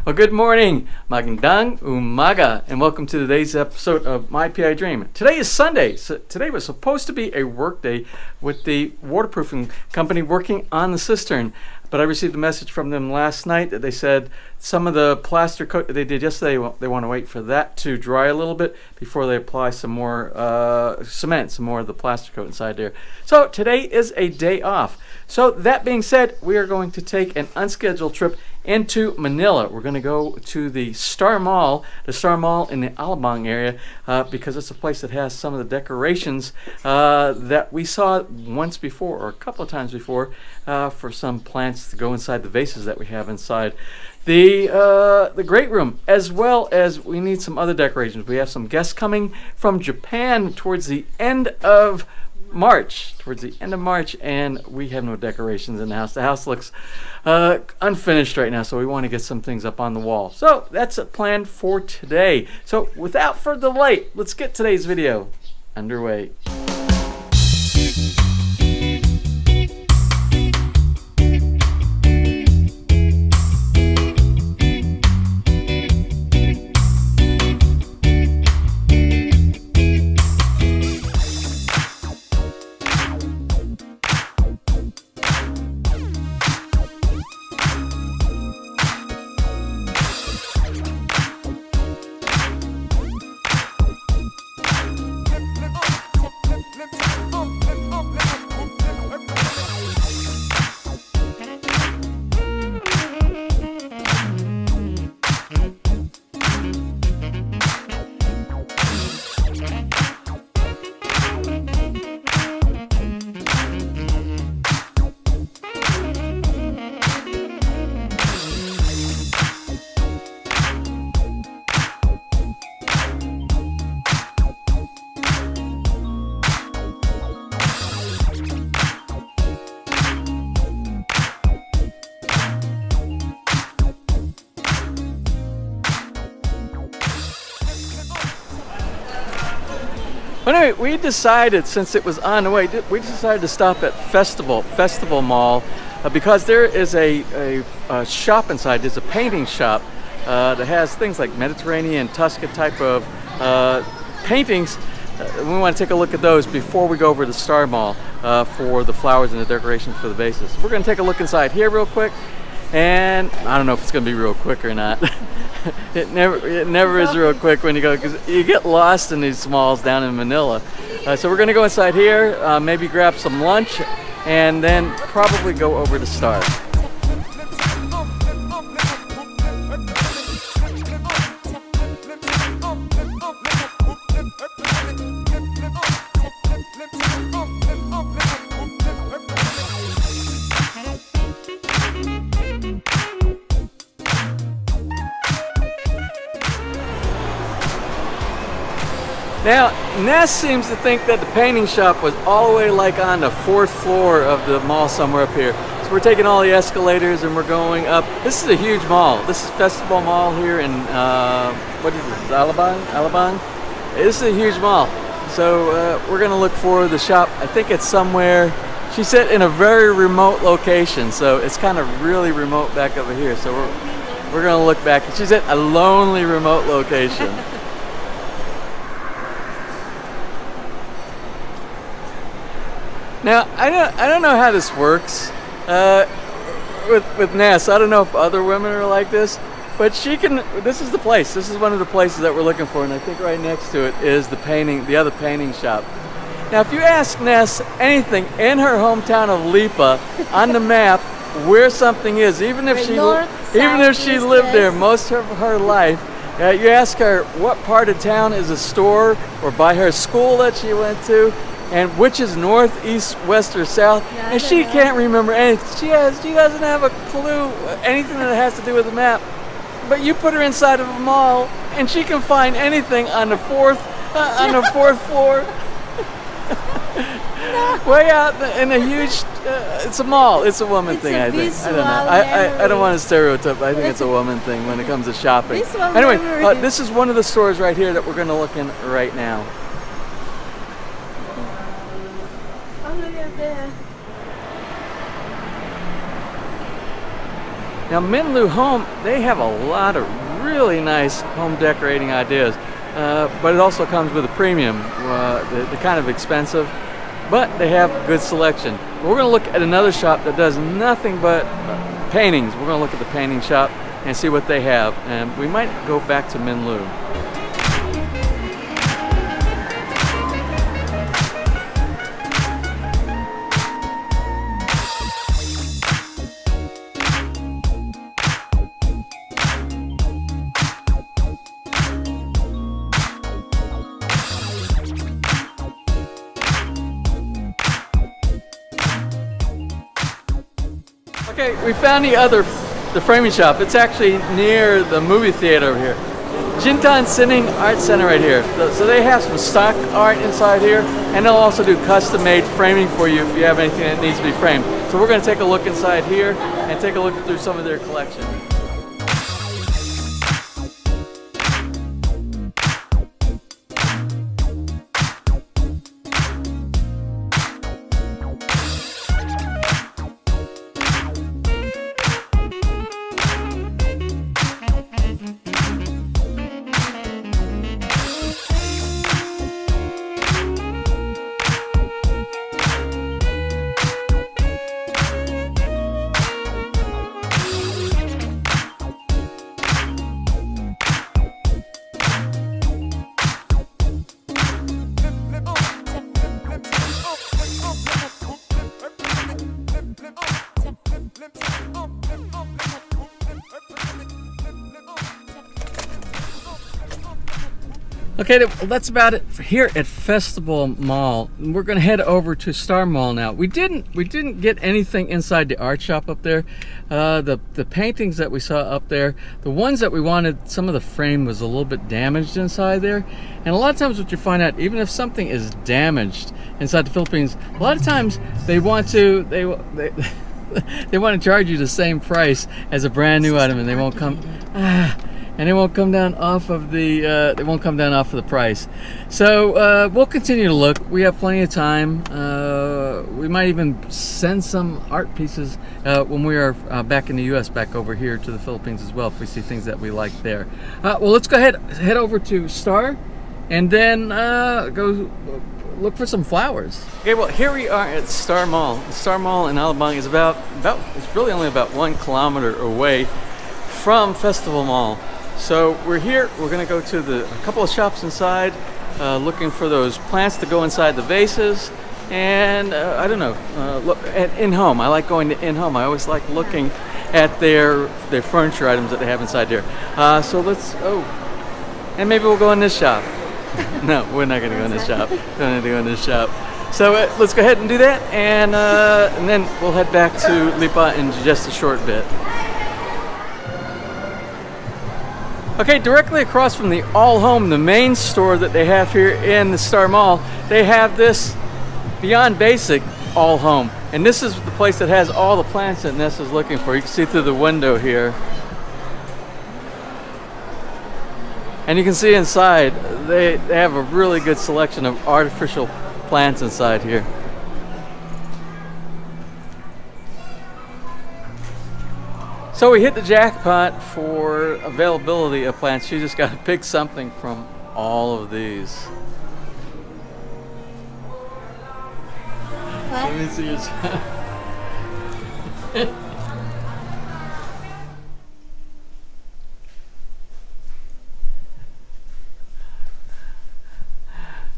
Well, good morning, magandang umaga, and welcome to today's episode of My PI Dream. Today is Sunday, so today was supposed to be a work day with the waterproofing company working on the cistern, but I received a message from them last night that they said some of the plaster coat that they did yesterday, they want to wait for that to dry a little bit before they apply some more cement, some more of the plaster coat inside there. So today is a day off. So that being said, we are going to take an unscheduled trip into Manila. We're going to go to the Star Mall in the Alabang area, because it's a place that has some of the decorations that we saw once before, or a couple of times before, for some plants to go inside the vases that we have inside the great room, as well as we need some other decorations. We have some guests coming from Japan towards the end of March, and we have no decorations in the house. The house looks unfinished right now, so we want to get some things up on the wall. So that's a plan for today. So without further delay, let's get today's video underway. Well, anyway, we decided, since it was on the way, we decided to stop at Festival Mall, because there is a shop inside. There's a painting shop that has things like Mediterranean, Tuscan type of paintings. We want to take a look at those before we go over to Star Mall for the flowers and the decorations for the vases. We're going to take a look inside here real quick, and I don't know if it's going to be real quick or not. It never is real quick when you go, because you get lost in these malls down in Manila. So we're going to go inside here, maybe grab some lunch, and then probably go over to Star. Now, Ness seems to think that the painting shop was all the way like on the 4th floor of the mall somewhere up here. So we're taking all the escalators and we're going up. This is a huge mall. This is Festival Mall here in, what is this, Alabang? This is a huge mall. So we're gonna look for the shop. I think it's somewhere, she said, in a very remote location. So it's kind of really remote back over here. So we're gonna look back. She said a lonely remote location. Now, I don't know how this works with Ness. I don't know if other women are like this, but this is the place. This is one of the places that we're looking for, and I think right next to it is the other painting shop. Now, if you ask Ness anything in her hometown of Lipa on the map where something is, even if she lived there most of her life, you ask her what part of town is a store, or by her school that she went to, and which is north, east, west, or south, and she can't remember anything. She doesn't have a clue anything that has to do with the map. But you put her inside of a mall, and she can find anything on the fourth floor. Way out in a huge, it's a mall. It's a woman thing, I think. I don't know. I don't want to stereotype. I think it's a woman thing when it comes to shopping. Anyway, this is one of the stores right here that we're going to look in right now. Now, Minlu Home, they have a lot of really nice home decorating ideas, but it also comes with a premium. They're kind of expensive, but they have good selection. We're going to look at another shop that does nothing but paintings. We're going to look at the painting shop and see what they have, and we might go back to Minlu. Okay, we found the framing shop. It's actually near the movie theater over here. Jintan Sinning Art Center right here. So they have some stock art inside here, and they'll also do custom-made framing for you if you have anything that needs to be framed. So we're going to take a look inside here and take a look through some of their collection. Okay, well, that's about it for here at Festival Mall. We're going to head over to Star Mall now. We didn't get anything inside the art shop up there. The paintings that we saw up there, the ones that we wanted, some of the frame was a little bit damaged inside there. And a lot of times what you find out, even if something is damaged inside the Philippines, a lot of times they want to they want to charge you the same price as a brand new item, and they won't come. And it won't come down off of the price. So we'll continue to look. We have plenty of time. We might even send some art pieces when we are back in the U.S. back over here to the Philippines as well, if we see things that we like there. Well, let's go ahead, head over to Star, and then go look for some flowers. Okay, well, here we are at Star Mall. Star Mall in Alabang is it's really only about 1 kilometer away from Festival Mall. So we're here. We're going to go to a couple of shops inside, looking for those plants to go inside the vases, and I don't know. Look at in-home. I like going to in-home. I always like looking at their furniture items that they have inside there. So let's. Oh, and maybe we'll go in this shop. No, we're not going to go in this shop. We don't need to go in this shop. So let's go ahead and do that, and then we'll head back to Lipa in just a short bit. Okay, directly across from the All Home, the main store that they have here in the Star Mall, they have this Beyond Basic All Home. And this is the place that has all the plants that Ness is looking for. You can see through the window here. And you can see inside, they have a really good selection of artificial plants inside here. So we hit the jackpot for availability of plants. You just got to pick something from all of these. What? Let me see your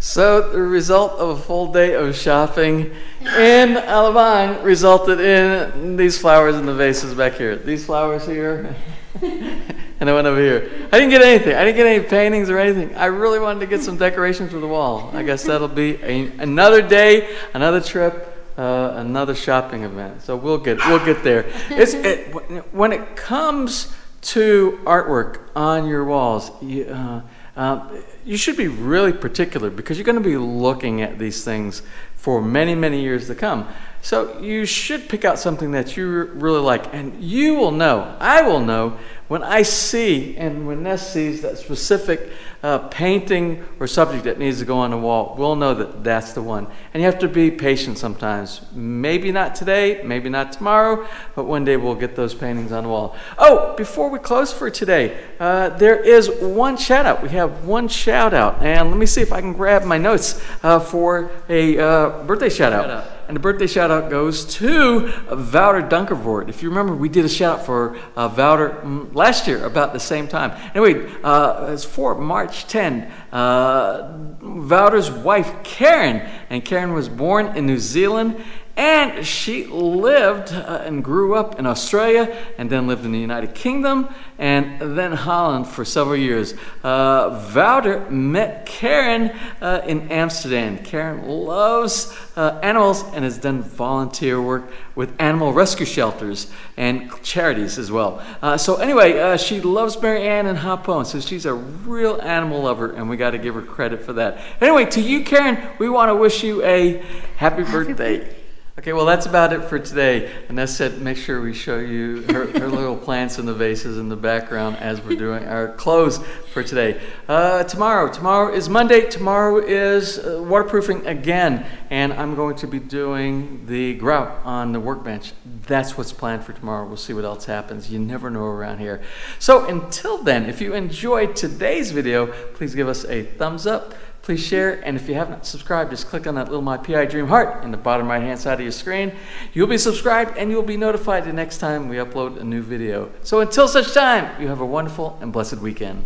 So the result of a full day of shopping in Alabang resulted in these flowers in the vases back here. These flowers here, and I went over here. I didn't get anything. I didn't get any paintings or anything. I really wanted to get some decorations for the wall. I guess that'll be another day, another trip, another shopping event. So we'll get there. When it comes to artwork on your walls, you should be really particular, because you're going to be looking at these things for many, many years to come. So you should pick out something that you really like, and you will know, I will know, when I see and when Ness sees that specific painting or subject that needs to go on the wall, we'll know that that's the one. And you have to be patient sometimes. Maybe not today, maybe not tomorrow, but one day we'll get those paintings on the wall. Oh, before we close for today, there is one shout out. We have one shout out, and let me see if I can grab my notes for a birthday shout out. And the birthday shout out goes to Wouter Dunkervoort. If you remember, we did a shout out for Wouter last year about the same time. Anyway, it's for March 10. Wouter's wife, Karen, and Karen was born in New Zealand, and she lived and grew up in Australia, and then lived in the United Kingdom, and then Holland for several years. Wouter met Karen in Amsterdam. Karen loves animals and has done volunteer work with animal rescue shelters and charities as well. So anyway, she loves Mary Ann and Hapone, so she's a real animal lover, and we got to give her credit for that. Anyway, to you, Karen, we want to wish you a happy birthday. Okay, well, that's about it for today. And Ness said make sure we show you her little plants in the vases in the background as we're doing our close for today. Tomorrow is Monday. Tomorrow is waterproofing again. And I'm going to be doing the grout on the workbench. That's what's planned for tomorrow. We'll see what else happens. You never know around here. So until then, if you enjoyed today's video, please give us a thumbs up. Please share, and if you haven't subscribed, just click on that little My PI Dream heart in the bottom right-hand side of your screen. You'll be subscribed, and you'll be notified the next time we upload a new video. So until such time, you have a wonderful and blessed weekend.